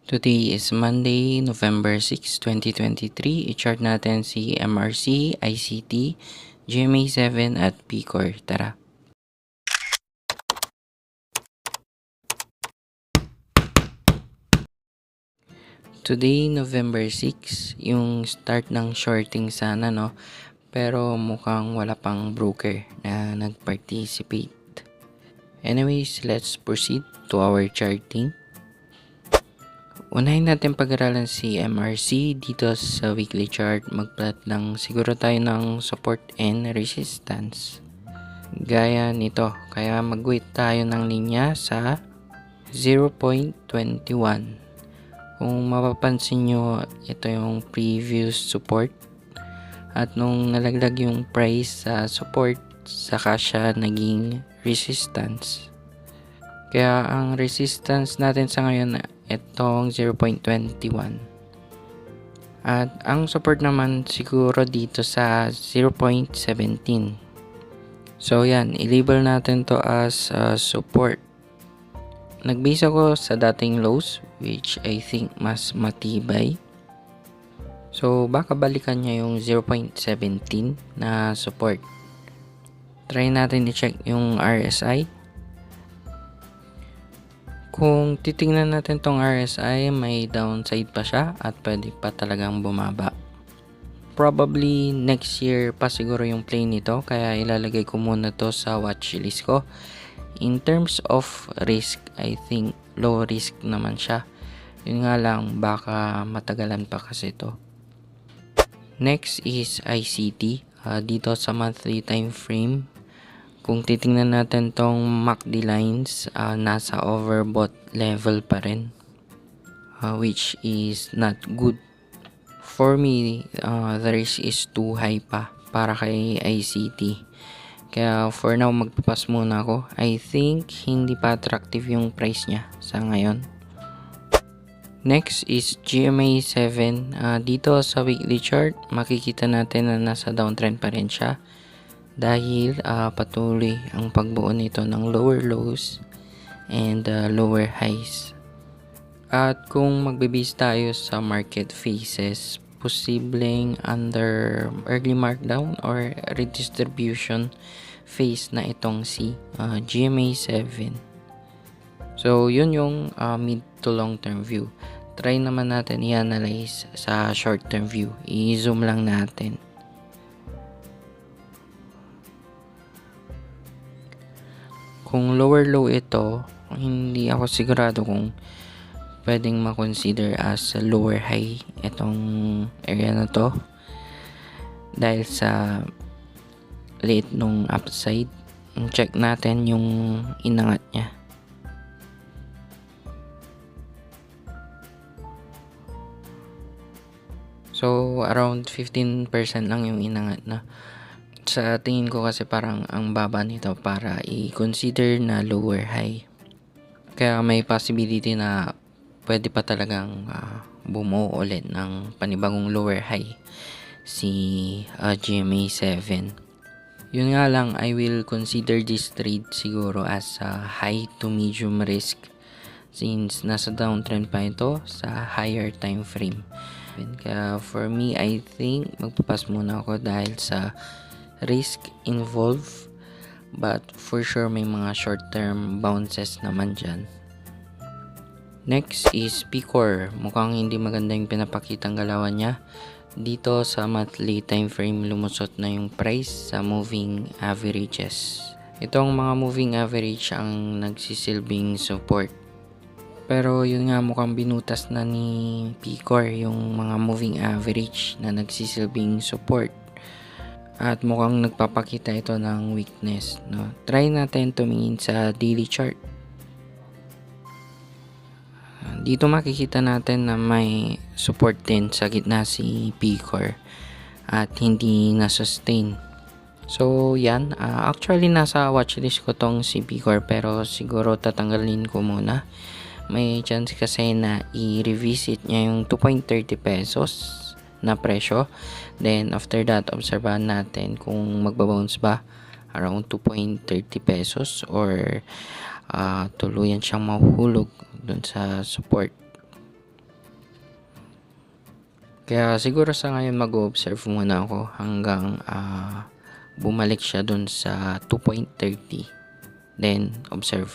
Today is Monday, November 6, 2023. I-chart natin si MRC, ICT, GMA7 at PCOR. Tara! Today, November 6, yung start ng shorting sana, no? Pero mukhang wala pang broker na nag-participate. Anyways, let's proceed to our charting. Unahin natin pag-aralan si MRC dito sa weekly chart. Mag-plot lang siguro tayo ng support and resistance. Gaya nito, kaya mag-wait tayo ng linya sa 0.21. Kung mapapansin nyo, ito yung previous support. At nung nalaglag yung price sa support, saka siya naging resistance. Kaya ang resistance natin sa ngayon itong 0.21. At ang support naman siguro dito sa 0.17. So yan, i-label natin to as support. Nag-base ako sa dating lows which I think mas matibay. So baka balikan niya yung 0.17 na support. Try natin i-check yung RSI. Kung titingnan natin tong RSI, may downside pa siya at pwede pa talagang bumaba. Probably next year pa siguro yung play nito, kaya ilalagay ko muna to sa watchlist ko. In terms of risk, I think low risk naman siya. Yun nga lang, baka matagalan pa kasi to. Next is ICT. Dito sa monthly time frame, kung titingnan natin tong MACD lines, nasa overbought level pa rin, which is not good. For me, the risk is too high pa para kay ICT. Kaya for now, magpapas muna ako. I think hindi pa attractive yung price niya sa ngayon. Next is GMA7. Dito sa weekly chart, makikita natin na nasa downtrend pa rin siya. Dahil patuloy ang pagbuo nito ng lower lows and lower highs. At kung magbibase tayo sa market phases, posibleng under early markdown or redistribution phase na itong si GMA7. So yun yung mid to long term view. Try naman natin i-analyze sa short term view. I-zoom lang natin. Kung lower low ito, hindi ako sigurado kung pwedeng ma-consider as lower high itong area na to. Dahil sa late nung upside, check natin yung inangat niya. So, around 15% lang yung inangat na. Sa tingin ko kasi parang ang baba nito para i-consider na lower high. Kaya may possibility na pwede pa talagang bumuo ulit ng panibagong lower high si GMA7. Yun nga lang, I will consider this trade siguro as high to medium risk since nasa downtrend pa ito sa higher time frame. Kaya for me, I think magpapas muna ako dahil sa risk involved, but for sure may mga short term bounces naman dyan. Next is PCOR. Mukhang hindi maganda yung pinapakitang galawan niya. Dito sa monthly time frame, lumusot na yung price sa moving averages. Itong mga moving average ang nagsisilbing support. Pero yun nga, mukhang binutas na ni PCOR yung mga moving average na nagsisilbing support. At mukhang nagpapakita ito ng weakness, no? Try natin tumingin sa daily chart. Dito makikita natin na may support din sa gitna si PCOR at hindi na-sustain. So yan, actually nasa watchlist ko tong si PCOR pero siguro tatanggalin ko muna. May chance kasi na i-revisit niya yung 2.30 pesos na presyo. Then after that, obserbahan natin kung magbabounce ba around 2.30 pesos or tuluyan siyang mahuhulog dun sa support. Kaya siguro sa ngayon mag-o-observe muna ako hanggang bumalik siya dun sa 2.30. Then observe.